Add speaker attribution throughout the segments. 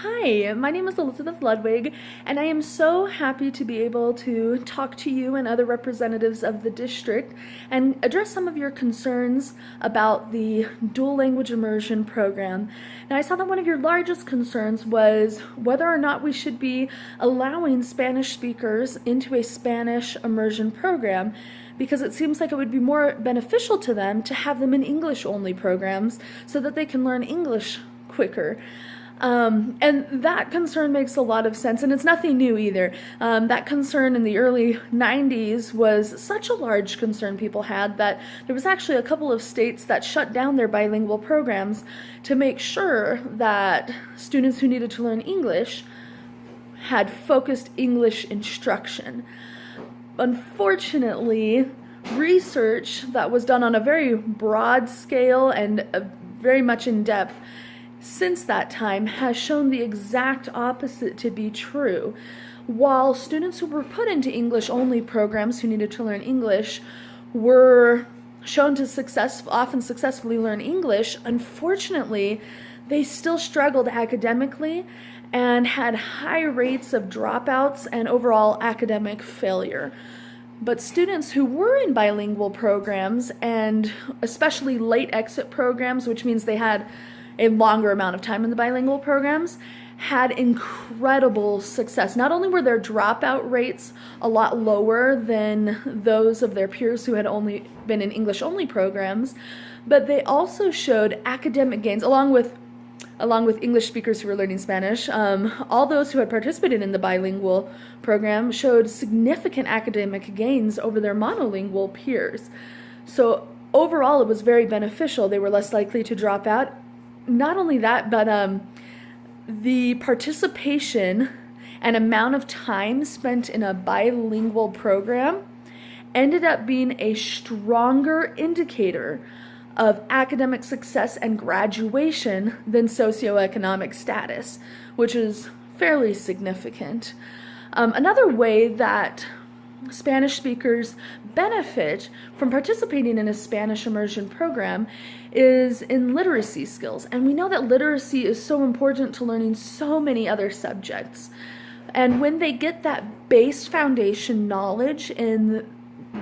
Speaker 1: Hi, my name is Elizabeth Ludwig, and I am so happy to be able to talk to you and other representatives of the district and address some of your concerns about the dual language immersion program. Now, I saw that one of your largest concerns was whether or not we should be allowing Spanish speakers into a Spanish immersion program, because it seems like it would be more beneficial to them to have them in English-only programs so that they can learn English quicker. And that concern makes a lot of sense, and it's nothing new either. That concern in the early 90s was such a large concern people had that there was actually a couple of states that shut down their bilingual programs to make sure that students who needed to learn English had focused English instruction. Unfortunately, research that was done on a very broad scale and very much in depth since that time has shown the exact opposite to be true. While students who were put into English-only programs who needed to learn English were shown to often successfully learn English, unfortunately, they still struggled academically and had high rates of dropouts and overall academic failure. But students who were in bilingual programs, and especially late exit programs, which means they had a longer amount of time in the bilingual programs, had incredible success. Not only were their dropout rates a lot lower than those of their peers who had only been in English-only programs, but they also showed academic gains, along with English speakers who were learning Spanish. All those who had participated in the bilingual program showed significant academic gains over their monolingual peers. So overall, it was very beneficial. They were less likely to drop out. Not only that, but the participation and amount of time spent in a bilingual program ended up being a stronger indicator of academic success and graduation than socioeconomic status, which is fairly significant. Another way that Spanish speakers benefit from participating in a Spanish immersion program is in literacy skills. And we know that literacy is so important to learning so many other subjects. And when they get that base foundation knowledge in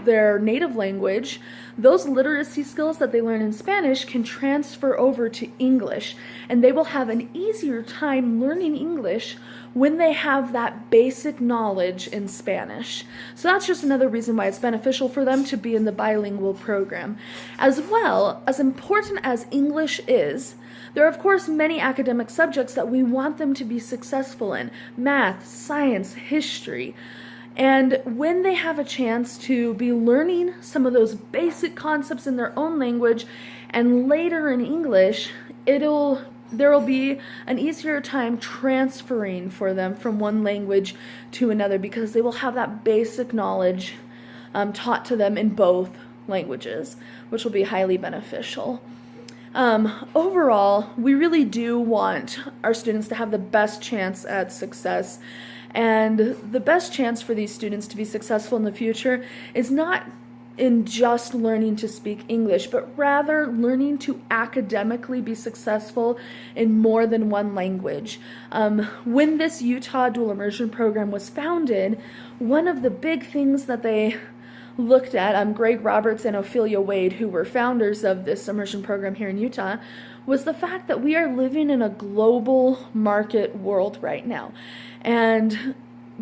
Speaker 1: their native language, those literacy skills that they learn in Spanish can transfer over to English, and they will have an easier time learning English when they have that basic knowledge in Spanish. So that's just another reason why it's beneficial for them to be in the bilingual program. As well, as important as English is, there are of course many academic subjects that we want them to be successful in: math, science, history. And when they have a chance to be learning some of those basic concepts in their own language and later in English, there will be an easier time transferring for them from one language to another, because they will have that basic knowledge taught to them in both languages, which will be highly beneficial. Overall, we really do want our students to have the best chance at success. And the best chance for these students to be successful in the future is not in just learning to speak English, but rather learning to academically be successful in more than one language. When this Utah Dual Immersion Program was founded, one of the big things that they looked at, Greg Roberts and Ophelia Wade, who were founders of this immersion program here in Utah, was the fact that we are living in a global market world right now. And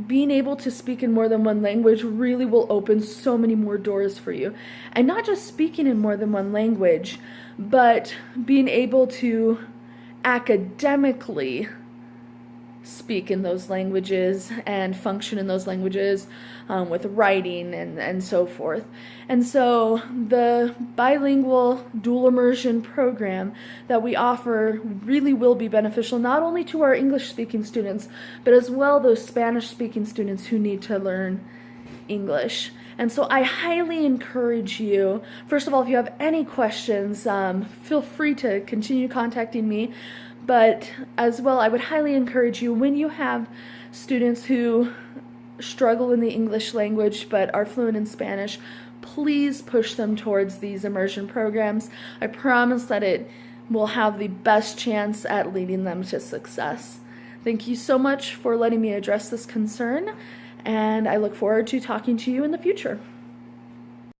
Speaker 1: being able to speak in more than one language really will open so many more doors for you. And not just speaking in more than one language, but being able to academically speak in those languages and function in those languages with writing and so forth. And so the bilingual dual immersion program that we offer really will be beneficial not only to our English-speaking students, but as well those Spanish-speaking students who need to learn English. And so I highly encourage you, first of all, if you have any questions, feel free to continue contacting me. But as well, I would highly encourage you, when you have students who struggle in the English language but are fluent in Spanish, please push them towards these immersion programs. I promise that it will have the best chance at leading them to success. Thank you so much for letting me address this concern, and I look forward to talking to you in the future.